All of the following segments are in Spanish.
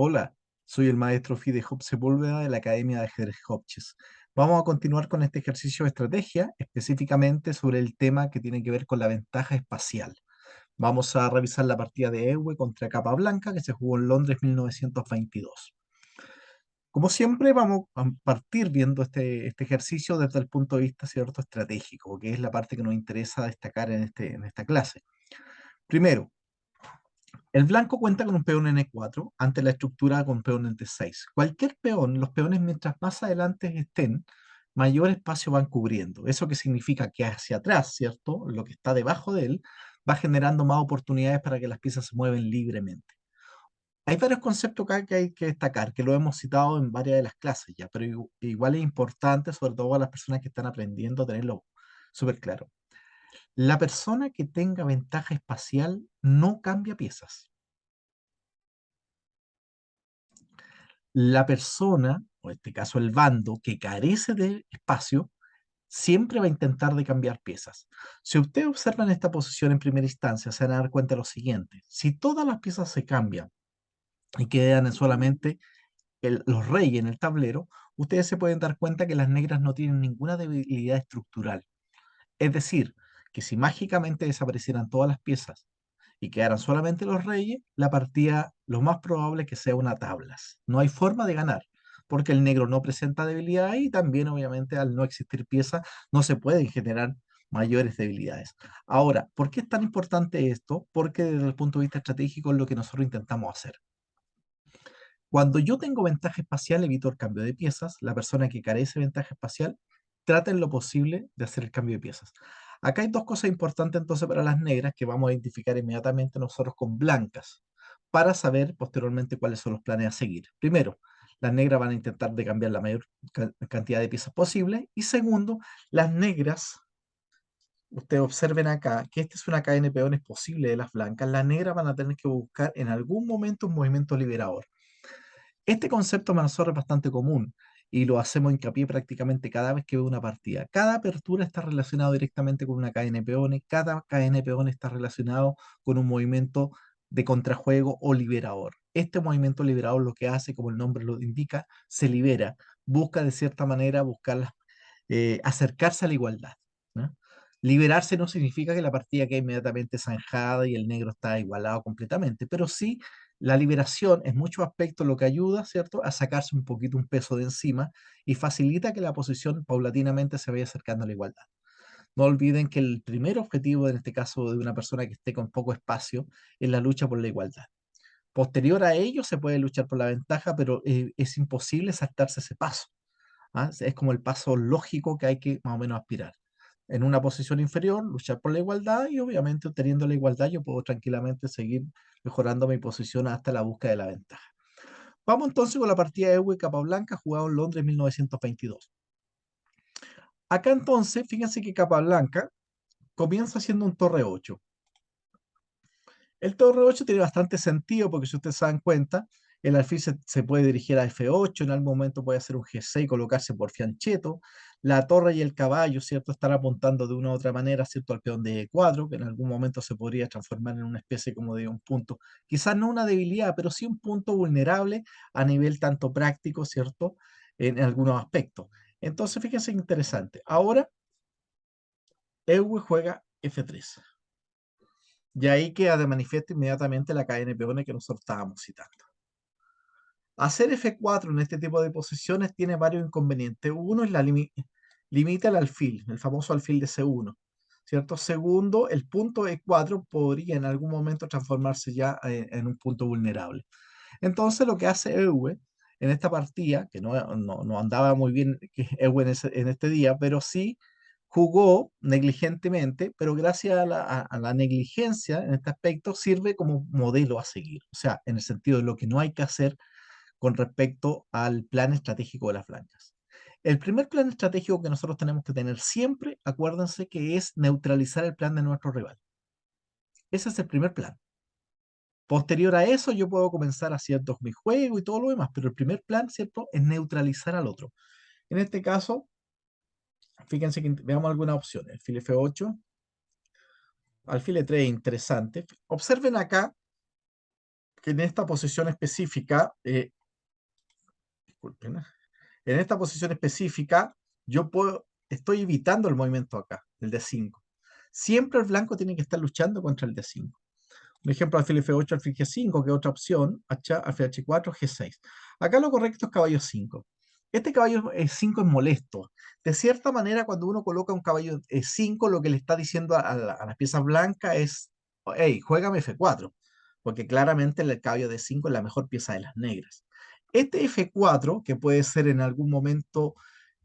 Hola, soy el maestro Fide Job Sepúlveda de la Academia de Ajedrez Hopchis. Vamos a continuar con este ejercicio de estrategia, específicamente sobre el tema que tiene que ver con la ventaja espacial. Vamos a revisar la partida de Ewe contra Capablanca que se jugó en Londres 1922. Como siempre, vamos a partir viendo este ejercicio desde el punto de vista cierto estratégico, que es la parte que nos interesa destacar en esta clase. Primero, el blanco cuenta con un peón en E4 ante la estructura con peón en T6. Cualquier peón, los peones mientras más adelante estén, mayor espacio van cubriendo. ¿Eso qué significa? Que hacia atrás, ¿cierto? Lo que está debajo de él va generando más oportunidades para que las piezas se mueven libremente. Hay varios conceptos acá que hay que destacar, que lo hemos citado en varias de las clases ya, pero igual es importante, sobre todo a las personas que están aprendiendo, tenerlo súper claro. La persona que tenga ventaja espacial no cambia piezas. La persona, o en este caso el bando, que carece de espacio, siempre va a intentar de cambiar piezas. Si ustedes observan esta posición en primera instancia, se van a dar cuenta de lo siguiente. Si todas las piezas se cambian y quedan en solamente los reyes en el tablero, ustedes se pueden dar cuenta que las negras no tienen ninguna debilidad estructural. Es decir, que si mágicamente desaparecieran todas las piezas y quedaran solamente los reyes, la partida lo más probable es que sea una tablas. No hay forma de ganar, porque el negro no presenta debilidad y también obviamente al no existir piezas no se pueden generar mayores debilidades. Ahora, ¿por qué es tan importante esto? Porque desde el punto de vista estratégico es lo que nosotros intentamos hacer. Cuando yo tengo ventaja espacial, evito el cambio de piezas. La persona que carece de ventaja espacial trata en lo posible de hacer el cambio de piezas. Acá hay dos cosas importantes entonces para las negras que vamos a identificar inmediatamente nosotros con blancas para saber posteriormente cuáles son los planes a seguir. Primero, las negras van a intentar de cambiar la mayor cantidad de piezas posible. Y segundo, las negras, ustedes observen acá que esta es una cadena de peones posible de las blancas. Las negras van a tener que buscar en algún momento un movimiento liberador. Este concepto para nosotros es bastante común y lo hacemos hincapié prácticamente cada vez que veo una partida. Cada apertura está relacionado directamente con una cadena de peones, cada cadena de peones está relacionado con un movimiento de contrajuego o liberador. Este movimiento liberador lo que hace, como el nombre lo indica, se libera, busca de cierta manera acercarse a la igualdad, ¿no? Liberarse no significa que la partida quede inmediatamente zanjada y el negro está igualado completamente, pero sí la liberación en muchos aspectos lo que ayuda, ¿cierto?, a sacarse un poquito un peso de encima y facilita que la posición paulatinamente se vaya acercando a la igualdad. No olviden que el primer objetivo, en este caso de una persona que esté con poco espacio, es la lucha por la igualdad. Posterior a ello se puede luchar por la ventaja, pero es imposible saltarse ese paso. ¿Ah? Es como el paso lógico que hay que más o menos aspirar. En una posición inferior, luchar por la igualdad y obviamente obteniendo la igualdad yo puedo tranquilamente seguir mejorando mi posición hasta la búsqueda de la ventaja. Vamos entonces con la partida de Ewe Capablanca jugado en Londres 1922. Acá entonces, fíjense que Capablanca comienza haciendo un torre 8. El torre 8 tiene bastante sentido porque si ustedes se dan cuenta, el alfil se puede dirigir a F8, en algún momento puede hacer un G6 y colocarse por fianchetto. La torre y el caballo, ¿cierto? Están apuntando de una u otra manera, ¿cierto? Al peón de E4, que en algún momento se podría transformar en una especie como de un punto, quizás no una debilidad, pero sí un punto vulnerable a nivel tanto práctico, ¿cierto? En algunos aspectos. Entonces, fíjense qué interesante. Ahora, Ewe juega F3. Y ahí queda de manifiesto inmediatamente la cadena de peones que nosotros estábamos citando. Hacer F4 en este tipo de posiciones tiene varios inconvenientes. Uno es limita el alfil, el famoso alfil de C1, ¿cierto? Segundo, el punto E4 podría en algún momento transformarse ya en un punto vulnerable. Entonces lo que hace Ewe en esta partida, que no andaba muy bien Ewe en este día, pero sí jugó negligentemente, pero gracias a la negligencia en este aspecto sirve como modelo a seguir. O sea, en el sentido de lo que no hay que hacer con respecto al plan estratégico de las blancas. El primer plan estratégico que nosotros tenemos que tener siempre, acuérdense que es neutralizar el plan de nuestro rival. Ese es el primer plan. Posterior a eso, yo puedo comenzar haciendo mi juego y todo lo demás, pero el primer plan, ¿cierto?, es neutralizar al otro. En este caso, fíjense que veamos algunas opciones. Alfil F8, alfil E3, interesante. Observen acá que en esta posición específica, disculpen, en esta posición específica, estoy evitando el movimiento acá, el D5. Siempre el blanco tiene que estar luchando contra el D5. Un ejemplo, alfil F8, alfil G5, que es otra opción, alfil H4, G6. Acá lo correcto es caballo 5. Este caballo 5 es molesto. De cierta manera, cuando uno coloca un caballo 5, lo que le está diciendo a las piezas blancas es, hey, juégame F4, porque claramente el caballo de 5 es la mejor pieza de las negras. Este F4, que puede ser en algún momento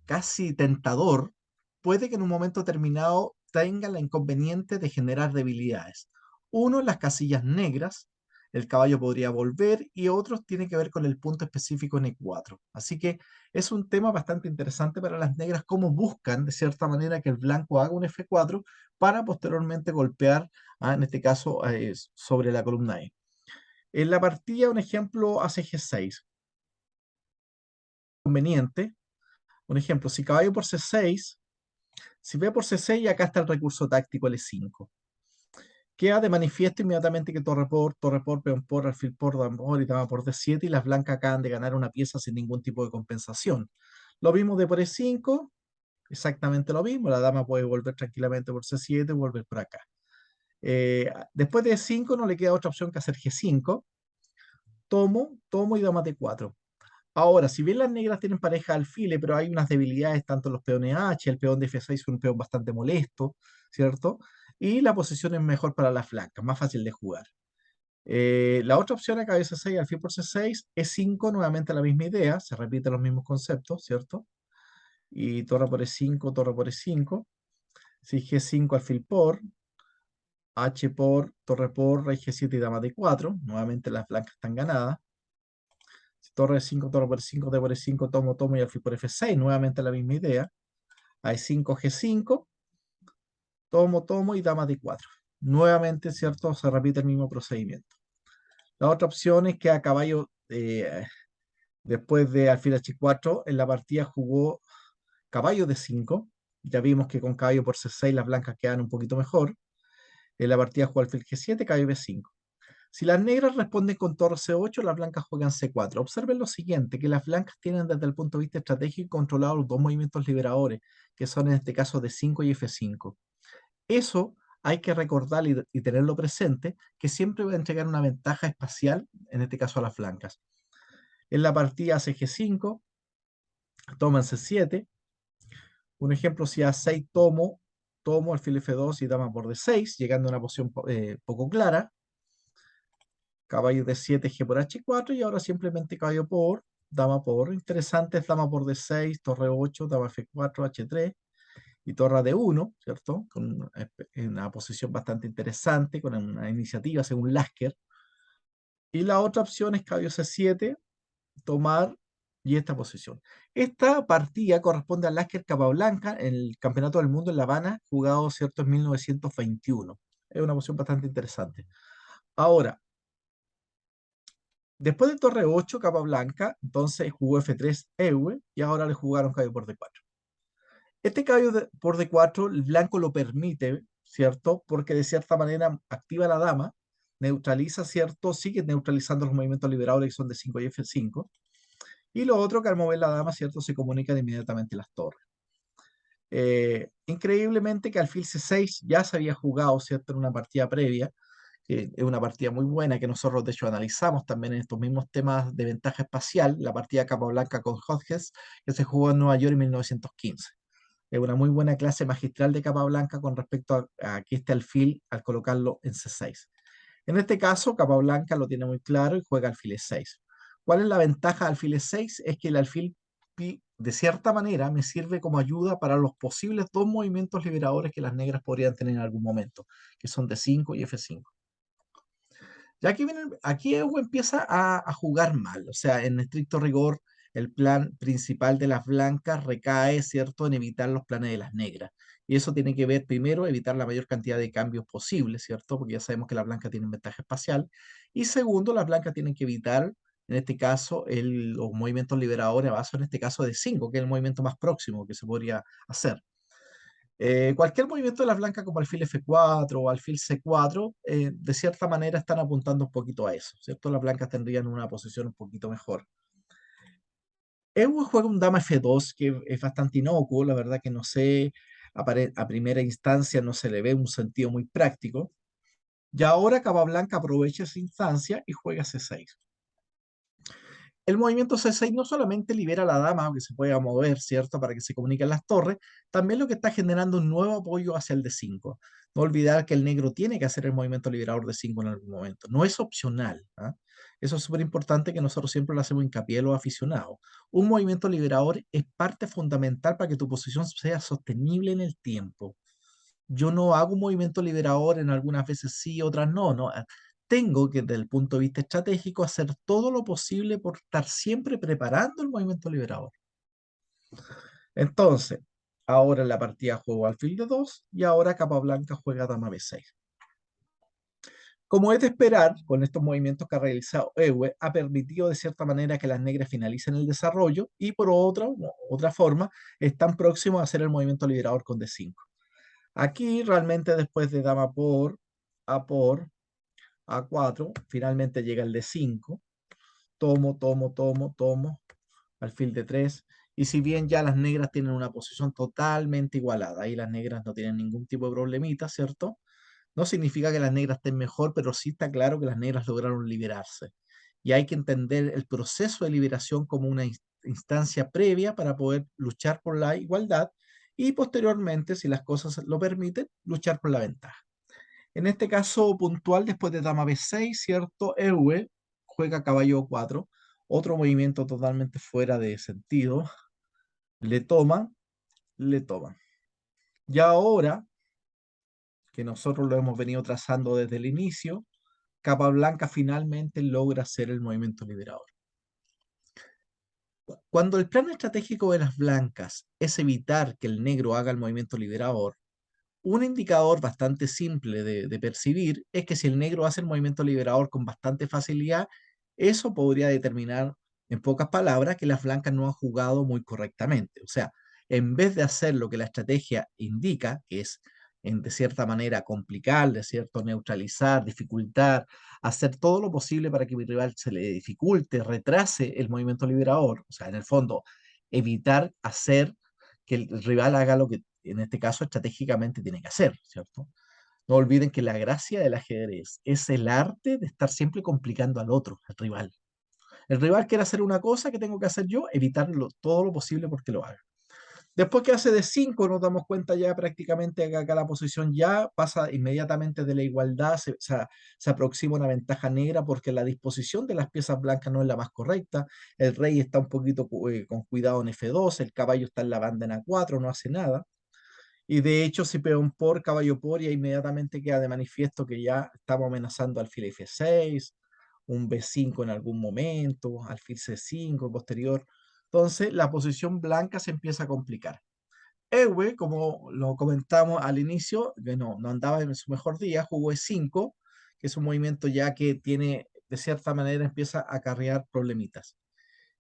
casi tentador, puede que en un momento determinado tenga la inconveniente de generar debilidades. Uno, en las casillas negras, el caballo podría volver, y otros tiene que ver con el punto específico en E4. Así que es un tema bastante interesante para las negras, cómo buscan de cierta manera que el blanco haga un F4 para posteriormente golpear, en este caso, sobre la columna E. En la partida, un ejemplo, hace G6. Conveniente. Un ejemplo, si caballo por C6, si ve por C6, acá está el recurso táctico L5. Queda de manifiesto inmediatamente que torre por, peón por, alfil por, dama por y dama por D7, y las blancas acaban de ganar una pieza sin ningún tipo de compensación. Lo mismo de por E5, exactamente lo mismo, la dama puede volver tranquilamente por C7 y volver por acá. Después de E5 no le queda otra opción que hacer G5, tomo y dama D4. Ahora, si bien las negras tienen pareja de alfiles, pero hay unas debilidades tanto en los peones H, el peón de F6 es un peón bastante molesto, ¿cierto? Y la posición es mejor para las blancas, más fácil de jugar. La otra opción acá es C6, alfil por C6, E5, nuevamente la misma idea, se repiten los mismos conceptos, ¿cierto? Y torre por E5, torre por E5, si G5, alfil por, H por, torre por, rey G7 y dama D4, nuevamente las blancas están ganadas. Torre E5, torre por E5, D por E5, tomo y alfil por F6, nuevamente la misma idea. Hay 5 G5, tomo y dama D4. Nuevamente, ¿cierto? Se repite el mismo procedimiento. La otra opción es que a caballo, después de alfil H4, en la partida jugó caballo D5. Ya vimos que con caballo por C6 las blancas quedan un poquito mejor. En la partida jugó alfil G7, caballo B5. Si las negras responden con torre C8, las blancas juegan C4. Observen lo siguiente, que las blancas tienen desde el punto de vista estratégico controlados los dos movimientos liberadores, que son en este caso D5 y F5. Eso hay que recordar y tenerlo presente, que siempre va a entregar una ventaja espacial, en este caso a las blancas. En la partida hace G5, toman C7. Un ejemplo, si A6 tomo alfil F2 y dama por D6, llegando a una posición poco clara. Caballo D7, G por H4, y ahora simplemente caballo por, dama por. Interesante es dama por D6, torre 8, dama F4, H3 y torre D1, ¿cierto? Con una posición bastante interesante, con una iniciativa según Lasker. Y la otra opción es caballo C7, tomar y esta posición. Esta partida corresponde a Lasker Capablanca en el Campeonato del Mundo en La Habana, jugado, ¿cierto?, en 1921. Es una posición bastante interesante. Ahora, después de torre 8, capa blanca, entonces jugó F3 Ewe y ahora le jugaron caballo por D4. Este caballo por D4, el blanco lo permite, ¿cierto? Porque de cierta manera activa la dama, neutraliza, ¿cierto? Sigue neutralizando los movimientos liberadores que son D5 y F5. Y lo otro, que al mover la dama, ¿cierto? Se comunican inmediatamente las torres. Increíblemente que alfil C6 ya se había jugado, ¿cierto?, en una partida previa, que es una partida muy buena, que nosotros de hecho analizamos también en estos mismos temas de ventaja espacial, la partida Capablanca con Hodges, que se jugó en Nueva York en 1915. Es una muy buena clase magistral de Capablanca con respecto a que este alfil al colocarlo en C6. En este caso, Capablanca lo tiene muy claro y juega alfil E6. ¿Cuál es la ventaja de alfil E6? Es que el alfil de cierta manera me sirve como ayuda para los posibles dos movimientos liberadores que las negras podrían tener en algún momento, que son D5 y F5. Ya aquí Evo empieza a jugar mal, o sea, en estricto rigor, el plan principal de las blancas recae, ¿cierto?, en evitar los planes de las negras. Y eso tiene que ver, primero, evitar la mayor cantidad de cambios posibles, ¿cierto? Porque ya sabemos que las blancas tienen ventaja espacial. Y segundo, las blancas tienen que evitar, en este caso, los movimientos liberadores a base, en este caso, de 5, que es el movimiento más próximo que se podría hacer. Cualquier movimiento de las blancas como alfil F4 o alfil C4, de cierta manera están apuntando un poquito a eso, ¿cierto? Las blancas tendrían una posición un poquito mejor. Ewe juega un dama F2 que es bastante inocuo, la verdad que no sé, a primera instancia no se le ve un sentido muy práctico. Y ahora Capablanca aprovecha esa instancia y juega C6. El movimiento C6 no solamente libera a la dama, que se pueda mover, ¿cierto? Para que se comuniquen las torres, también lo que está generando un nuevo apoyo hacia el D5. No olvidar que el negro tiene que hacer el movimiento liberador D5 en algún momento. No es opcional. ¿Ah? Eso es súper importante que nosotros siempre lo hacemos hincapié a los aficionados. Un movimiento liberador es parte fundamental para que tu posición sea sostenible en el tiempo. Yo no hago un movimiento liberador en algunas veces sí, otras no, no. Tengo que, desde el punto de vista estratégico, hacer todo lo posible por estar siempre preparando el movimiento liberador. Entonces, ahora en la partida juego alfil de 2 y ahora Capablanca juega dama B6. Como es de esperar, con estos movimientos que ha realizado Ewe, ha permitido de cierta manera que las negras finalicen el desarrollo y por otra forma están próximos a hacer el movimiento liberador con D5. Aquí realmente después de dama por A4, finalmente llega el D5, tomo, alfil de 3, y si bien ya las negras tienen una posición totalmente igualada, ahí las negras no tienen ningún tipo de problemita, ¿cierto? No significa que las negras estén mejor, pero sí está claro que las negras lograron liberarse. Y hay que entender el proceso de liberación como una instancia previa para poder luchar por la igualdad y posteriormente, si las cosas lo permiten, luchar por la ventaja. En este caso puntual, después de dama B6, ¿cierto? Ewe juega caballo 4, otro movimiento totalmente fuera de sentido. Le toma, le toma. Y ahora que nosotros lo hemos venido trazando desde el inicio, Capablanca finalmente logra hacer el movimiento liberador. Cuando el plan estratégico de las blancas es evitar que el negro haga el movimiento liberador, un indicador bastante simple de percibir es que si el negro hace el movimiento liberador con bastante facilidad, eso podría determinar, en pocas palabras, que las blancas no han jugado muy correctamente. O sea, en vez de hacer lo que la estrategia indica, que es de cierta manera complicar, de cierto neutralizar, dificultar, hacer todo lo posible para que mi rival se le dificulte, retrase el movimiento liberador, o sea, en el fondo, evitar hacer que el rival haga lo que en este caso estratégicamente tiene que hacer, ¿cierto? No olviden que la gracia del ajedrez es el arte de estar siempre complicando al otro, al rival. El rival quiere hacer una cosa que tengo que hacer yo, evitarlo todo lo posible porque lo haga. Después que hace de 5 nos damos cuenta ya prácticamente que acá la posición ya pasa inmediatamente de la igualdad, se aproxima una ventaja negra porque la disposición de las piezas blancas no es la más correcta, el rey está un poquito con cuidado en F2, el caballo está en la banda en A4, no hace nada, y de hecho si peón por, caballo por, ya inmediatamente queda de manifiesto que ya estamos amenazando alfil F6, un B5 en algún momento, alfil C5 posterior, entonces la posición blanca se empieza a complicar. Ewe, como lo comentamos al inicio, que no andaba en su mejor día, jugó E5, que es un movimiento ya que tiene, de cierta manera, empieza a acarrear problemitas.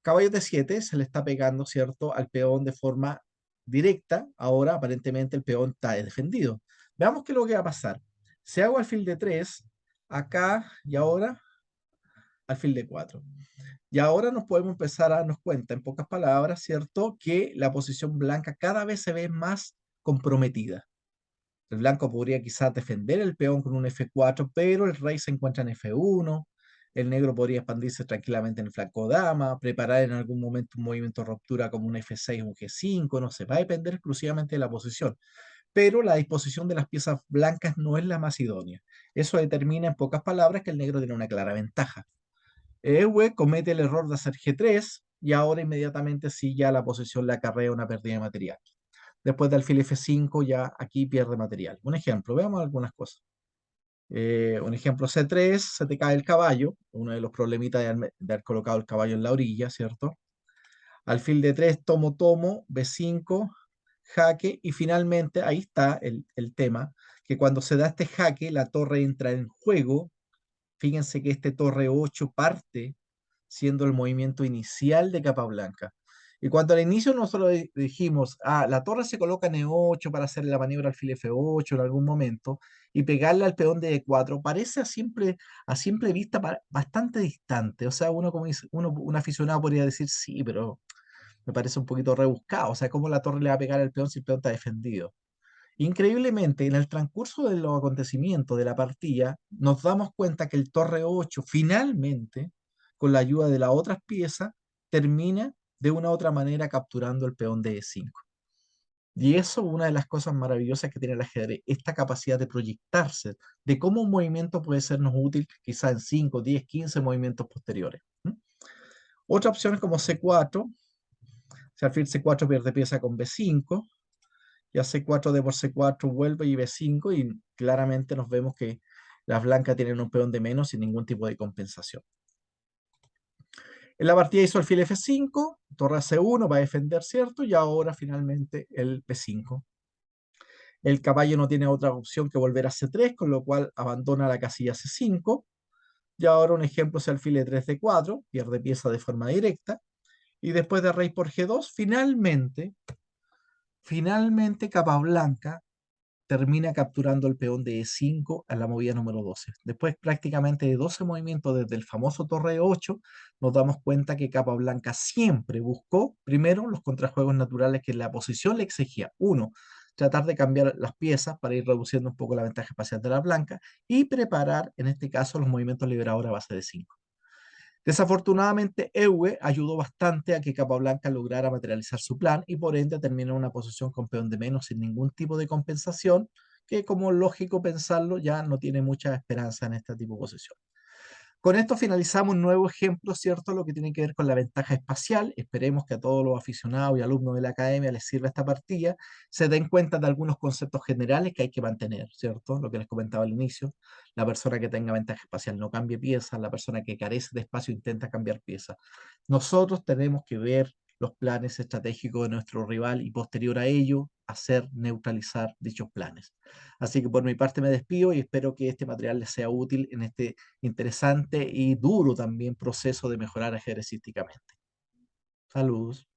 Caballo de 7 se le está pegando, ¿cierto?, al peón de forma directa. Ahora, aparentemente, el peón está defendido. Veamos qué es lo que va a pasar. Si hago alfil de 3, acá y ahora, alfil de 4. Y ahora nos podemos empezar a darnos cuenta, en pocas palabras, ¿cierto?, que la posición blanca cada vez se ve más comprometida. El blanco podría quizás defender el peón con un F4, pero el rey se encuentra en F1. El negro podría expandirse tranquilamente en el flanco dama, preparar en algún momento un movimiento de ruptura como un F6 o un G5, no sé, va a depender exclusivamente de la posición. Pero la disposición de las piezas blancas no es la más idónea. Eso determina en pocas palabras que el negro tiene una clara ventaja. Ewe comete el error de hacer G3 y ahora inmediatamente sí ya la posición le acarrea una pérdida de material. Después de alfil F5 ya aquí pierde material. Un ejemplo, veamos algunas cosas. Un ejemplo C3, se te cae el caballo, uno de los problemitas de haber colocado el caballo en la orilla, ¿cierto? Alfil D3, tomo, B5, jaque, y finalmente ahí está el tema, que cuando se da este jaque, la torre entra en juego. Fíjense que este torre 8 parte siendo el movimiento inicial de Capablanca. Y cuando al inicio nosotros dijimos, la torre se coloca en E8 para hacer la maniobra alfil F8 en algún momento y pegarle al peón de E4, parece a simple vista bastante distante. O sea, uno como un aficionado podría decir, sí, pero me parece un poquito rebuscado. O sea, ¿cómo la torre le va a pegar al peón si el peón está defendido? Increíblemente, en el transcurso de los acontecimientos de la partida, nos damos cuenta que el torre 8 finalmente, con la ayuda de las otras piezas, termina de una u otra manera capturando el peón de E5. Y eso es una de las cosas maravillosas que tiene el ajedrez, esta capacidad de proyectarse, de cómo un movimiento puede sernos útil quizá en 5, 10, 15 movimientos posteriores. Otra opción es como C4, si alfil C4 pierde pieza con B5, ya C4 D por C4 vuelve y B5 y claramente nos vemos que las blancas tienen un peón de menos sin ningún tipo de compensación. En la partida hizo alfil F5, torre a C1 para defender, ¿cierto? Y ahora finalmente el B5. El caballo no tiene otra opción que volver a C3, con lo cual abandona la casilla C5. Y ahora un ejemplo es alfil E3 D4, pierde pieza de forma directa. Y después de rey por G2, finalmente Capablanca termina capturando el peón de E5 a la movida número 12. Después prácticamente de 12 movimientos desde el famoso torre 8, nos damos cuenta que Capablanca siempre buscó primero los contrajuegos naturales que la posición le exigía. Uno, tratar de cambiar las piezas para ir reduciendo un poco la ventaja espacial de la blanca y preparar, en este caso, los movimientos liberadores a base de 5. Desafortunadamente, Ewe ayudó bastante a que Capablanca lograra materializar su plan y por ende terminó en una posición con peón de menos sin ningún tipo de compensación, que como lógico pensarlo ya no tiene mucha esperanza en este tipo de posición. Con esto finalizamos un nuevo ejemplo, ¿cierto? Lo que tiene que ver con la ventaja espacial. Esperemos que a todos los aficionados y alumnos de la academia les sirva esta partida, se den cuenta de algunos conceptos generales que hay que mantener, ¿cierto? Lo que les comentaba al inicio, la persona que tenga ventaja espacial no cambie piezas, la persona que carece de espacio intenta cambiar piezas. Nosotros tenemos que ver los planes estratégicos de nuestro rival y posterior a ello hacer neutralizar dichos planes. Así que por mi parte me despido y espero que este material les sea útil en este interesante y duro también proceso de mejorar ajedrecísticamente. Saludos.